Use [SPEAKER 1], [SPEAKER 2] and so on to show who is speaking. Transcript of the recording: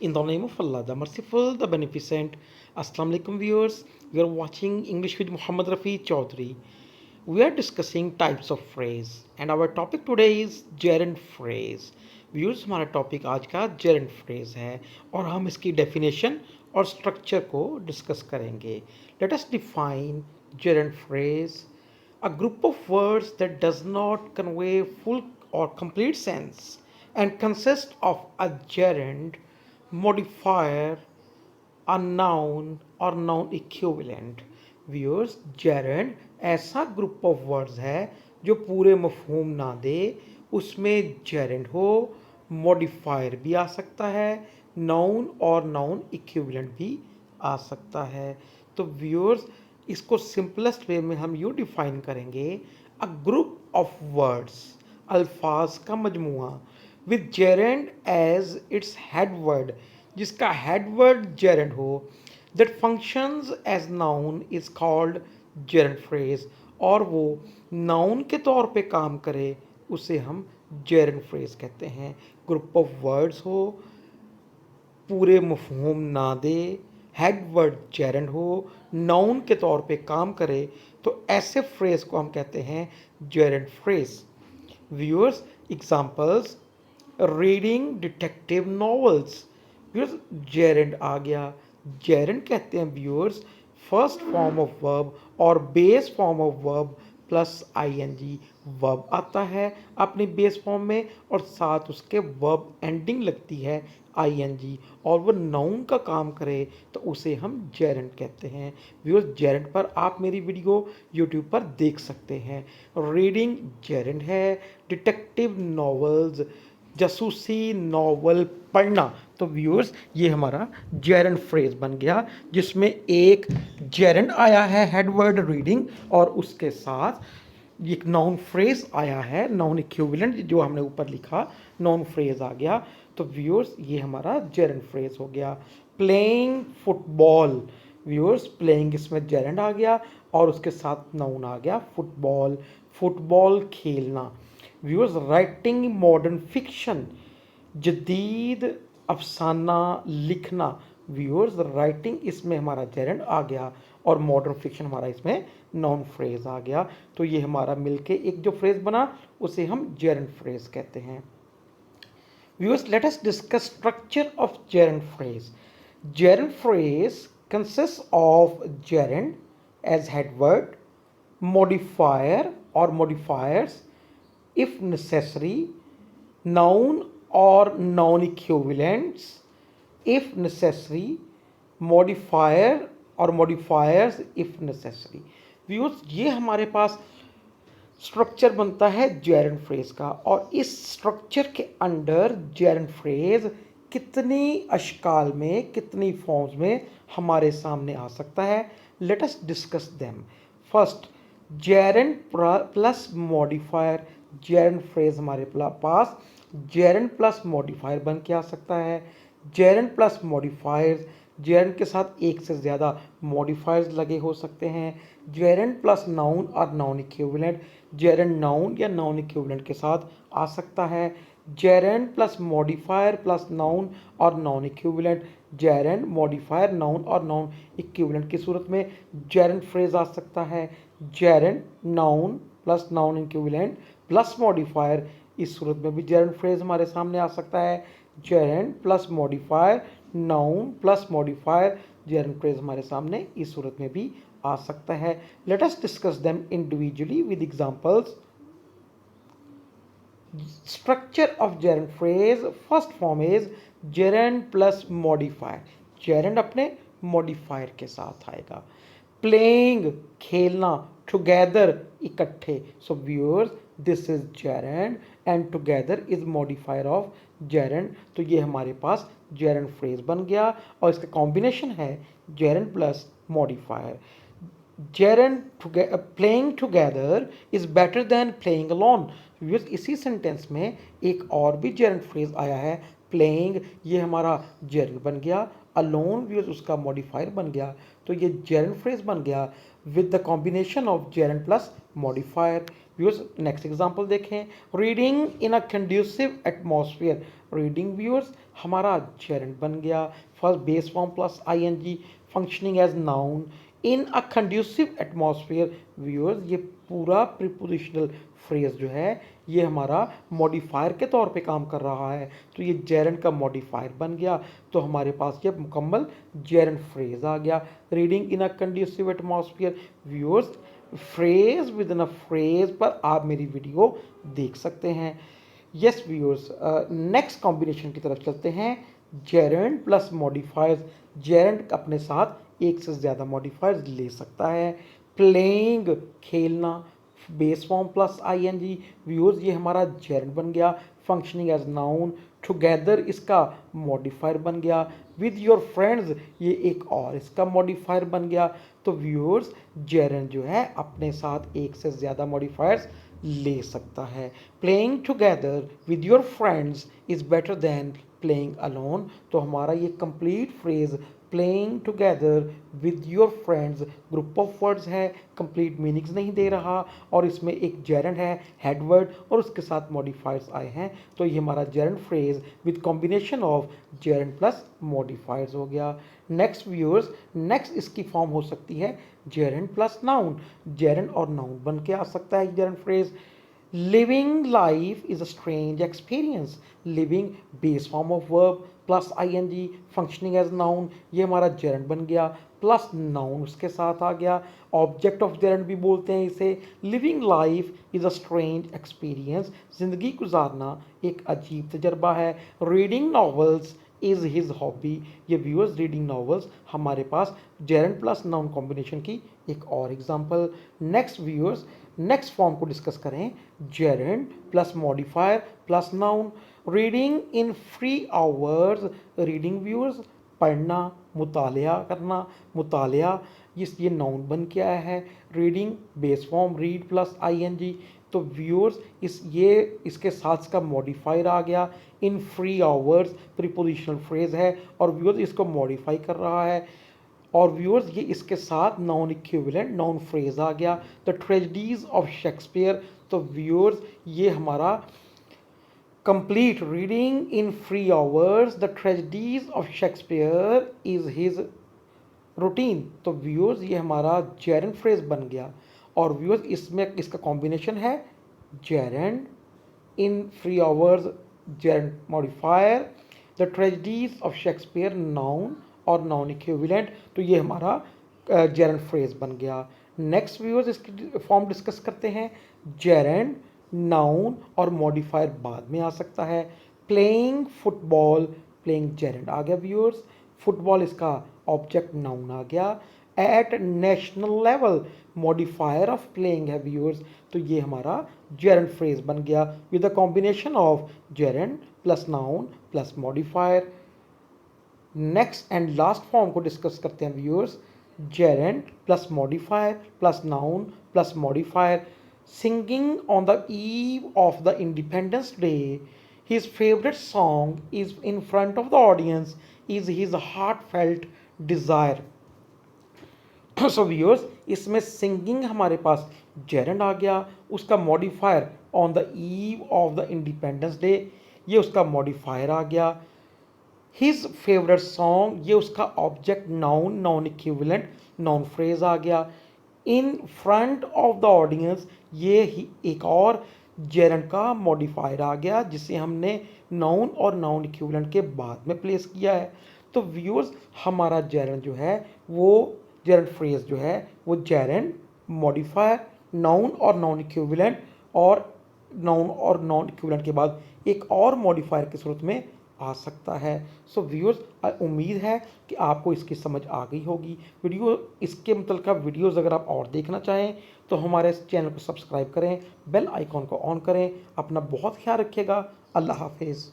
[SPEAKER 1] In the name of Allah, the Merciful, the Beneficent. Assalamu alaikum viewers. You are watching English with Muhammad Rafi Chaudhary. We are discussing types of phrase and our topic today is gerund phrase. Viewers हमारा topic आज का gerund phrase है और हम इसकी definition और structure को discuss करेंगे. Let us define gerund phrase. A group of words that does not convey full or complete sense and consist of a gerund, modifier, a noun or noun equivalent. Viewers gerund ऐसा group of words है जो पूरे मफहूम ना दे, उसमें gerund हो, modifier भी आ सकता है, नाउन और नाउन इक्विवेलेंट भी आ सकता है. तो व्यूअर्स इसको सिंपलेस्ट वे में हम यूँ डिफाइन करेंगे, अ ग्रुप ऑफ वर्ड्स, अल्फाज का मजमुआ, with gerund as its head word, जिसका हेड वर्ड gerund हो, that functions as noun is called gerund phrase, और वो नाउन के तौर पे काम करे उसे हम gerund phrase कहते हैं. ग्रुप ऑफ वर्ड्स हो, पूरे मफहूम ना दे, हेड वर्ड gerund हो, नाउन के तौर पे काम करे, तो ऐसे फ्रेज को हम कहते हैं gerund phrase. Viewers examples, reading detective novels. Viewers gerund आ गया. gerund कहते हैं viewers first form of verb और base form of verb plus ing. Verb आता है अपनी बेस फॉर्म में और साथ उसके वर्ब एंडिंग लगती है ing, और वो नाउन का काम करे तो उसे हम gerund कहते हैं. व्यूअर्स gerund पर आप मेरी वीडियो यूट्यूब पर देख सकते हैं. रीडिंग gerund है, डिटेक्टिव नॉवेल्स, जासूसी नॉवल पढ़ना, तो व्यूअर्स ये हमारा gerund फ्रेज बन गया जिसमें एक gerund आया है हेड वर्ड रीडिंग और उसके साथ एक नाउन फ्रेज आया है, नाउन इक्विवेलेंट जो हमने ऊपर लिखा नाउन फ्रेज आ गया. तो व्यूअर्स ये हमारा gerund फ्रेज हो गया. Playing football. व्यूअर्स प्लेइंग इसमें gerund आ गया और उसके साथ नाउन आ गया फुटबॉल, फुटबॉल खेलना. व्यूअर्स राइटिंग मॉडर्न फिक्शन, जदीद अफसाना लिखना. व्यूअर्स राइटिंग इसमें हमारा gerund आ गया और मॉडर्न फिक्शन हमारा इसमें नाउन फ्रेज आ गया. तो ये हमारा मिलके एक जो फ्रेज बना उसे हम gerund फ्रेज कहते हैं. Viewers let us discuss structure of gerund phrase. gerund phrase consists of gerund as head word, modifier or modifiers if necessary, noun or noun equivalents if necessary, modifier और modifiers if necessary. Viewers ये हमारे पास structure बनता है gerund phrase का, और इस structure के under gerund phrase कितनी अशकाल में, कितनी फॉर्म्स में हमारे सामने आ सकता है. Let us discuss them. First gerund plus modifier. gerund phrase हमारे पास gerund प्लस मॉडिफायर बन के आ सकता है. gerund प्लस मॉडिफायर्स, gerund के साथ एक से ज़्यादा मॉडिफायर्स लगे हो सकते हैं. gerund प्लस नाउन और नाउन इक्विवेलेंट, gerund नाउन या नाउन इक्विवेलेंट के साथ आ सकता है. gerund plus modifier plus noun और noun equivalent, gerund modifier noun और नाउन इक्विवेलेंट की सूरत में gerund फ्रेज आ सकता है. gerund noun plus noun equivalent plus modifier, इस सूरत में भी gerund फ्रेज हमारे सामने आ सकता है. gerund plus modifier noun plus modifier, gerund phrase हमारे सामने इस सूरत में भी आ सकता है. Let us discuss them individually with examples. Structure of gerund phrase, first form is gerund plus modifier. gerund अपने मॉडिफायर के साथ आएगा. प्लेइंग खेलना, टुगेदर इकट्ठे. So viewers this is gerund and together is modifier of gerund. तो ये हमारे पास gerund phrase बन गया और इसका कॉम्बिनेशन है gerund plus modifier. gerund playing together is better than playing alone. इसी सेंटेंस में एक और भी gerund फ्रेज आया है, प्लेइंग, ये हमारा gerund बन गया. अलोन व्यूअर्स उसका मॉडिफायर बन गया. तो ये gerund फ्रेज बन गया with the combination of gerund plus modifier. Viewers next example देखें. Reading in a conducive atmosphere. Reading viewers हमारा जेरेंट बन गया। First base form plus ING functioning as noun in a conducive atmosphere. Viewers ये पूरा prepositional phrase जो है ये हमारा मॉडिफायर के तौर पे काम कर रहा है, तो ये जेरेंट का मॉडिफायर बन गया। तो हमारे पास ये मुकम्मल जेरेंट फ्रेज आ गया। Reading in a conducive atmosphere. Viewers phrase with in a phrase पर आप मेरी वीडियो देख सकते हैं। यस व्यूअर्स, नेक्स्ट कॉम्बिनेशन की तरफ चलते हैं। Geraint plus modifiers. जेरेंट अपने साथ एक से ज़्यादा मॉडिफायर्स ले सकता है। प्लेइंग खेलना, base form plus I N G. Viewers ये हमारा जेरेंट बन गया। Functioning as noun. टुगेदर इसका मॉडिफायर बन गया। विद योर फ्रेंड्स ये एक और इसका मॉडिफायर बन गया। तो व्यूअर्स जेरेंट जो है अपने साथ एक से ज़्यादा मॉडिफायर्स ले सकता है। Playing together with your friends is better than playing alone. तो हमारा ये complete phrase playing together with your friends group of words है, कंप्लीट मीनिंग्स नहीं दे रहा, और इसमें एक जेरेंट है हेडवर्ड और उसके साथ मॉडिफायर्स आए हैं। तो ये हमारा gerund phrase with combination of gerund plus modifiers हो गया। नेक्स्ट व्यूअर्स, नेक्स्ट इसकी फॉर्म हो सकती है जेरेंट प्लस नाउन। जेरेंट और नाउन बन के आ सकता है gerund phrase. Living life is a strange experience. Living base form of verb plus ING functioning as noun, ये हमारा जेरेंट बन गया। प्लस नाउन उसके साथ आ गया। ऑब्जेक्ट ऑफ जेरेंट भी बोलते हैं इसे। Living life is a strange experience, जिंदगी गुजारना एक अजीब तजर्बा है। Reading novels is his hobby. ये व्यूअर्स रीडिंग नॉवेल्स हमारे पास जेरेंट प्लस नाउन कॉम्बिनेशन की एक और example. Next viewers, next form को डिस्कस करें। Geraint plus modifier plus noun. Reading in free hours. Reading viewers पढ़ना, मुतालिया करना। मुतालिया ये नाउन बन के आया है। Reading base form read plus I N G. तो व्यूअर्स इसके साथ इसका मॉडिफायर आ गया। In free hours prepositional phrase है और व्यूअर्स इसको मॉडिफाई कर रहा है। और व्यूअर्स ये इसके साथ नाउन इक्विवेलेंट नाउन फ्रेज आ गया। The tragedies of Shakespeare. तो व्यूअर्स ये हमारा complete reading in free hours the tragedies of Shakespeare is his routine. तो व्यूअर्स ये हमारा जेरेंट फ्रेज बन गया। और व्यूअर्स इसमें इसका कॉम्बिनेशन है Geraint in free hours Geraint modifier the tragedies of Shakespeare noun और नाउन इक्विवेलेंट। तो ये हमारा जेरेंट फ्रेज बन गया। नेक्स्ट व्यूअर्स इसकी फॉर्म डिस्कस करते हैं। जेरेंट नाउन और मॉडिफायर बाद में आ सकता है। प्लेइंग फुटबॉल, प्लेइंग जेरेंट आ गया व्यूअर्स। फुटबॉल इसका ऑब्जेक्ट नाउन आ गया। At national level modifier of playing है व्यूअर्स। तो ये हमारा जेरेंट फ्रेज बन गया with a combination of gerund plus noun plus modifier. Next and last form को डिस्कस करते हैं viewers. Gerund plus modifier plus noun plus modifier. Singing on the eve of the Independence Day, his favorite song is in front of the audience is his heartfelt desire. So viewers इसमें singing हमारे पास Geraint आ गया। उसका modifier on the eve of the independence day, ये उसका modifier आ गया। His favourite song ये उसका object noun noun equivalent noun phrase आ गया। In front of the audience ये ही एक और जेरेंट का मॉडिफायर आ गया जिसे हमने नाउन और नाउन इक्विवेलेंट के बाद में प्लेस किया है। तो व्यूअर्स हमारा जेरेंट जो है वो जेरेंट फ्रेज जो है वो जेरेंट मॉडिफायर नाउन और नाउन इक्विवेलेंट और नाउन इक्विवेलेंट के बाद एक और मॉडिफायर की सूरत में आ सकता है। सो व्यूअर्स उम्मीद है कि आपको इसकी समझ आ गई होगी। वीडियो इसके मतलब का वीडियोस अगर आप और देखना चाहें तो हमारे इस चैनल को सब्सक्राइब करें, बेल आइकॉन को ऑन करें। अपना बहुत ख्याल रखिएगा। अल्लाह हाफिज़।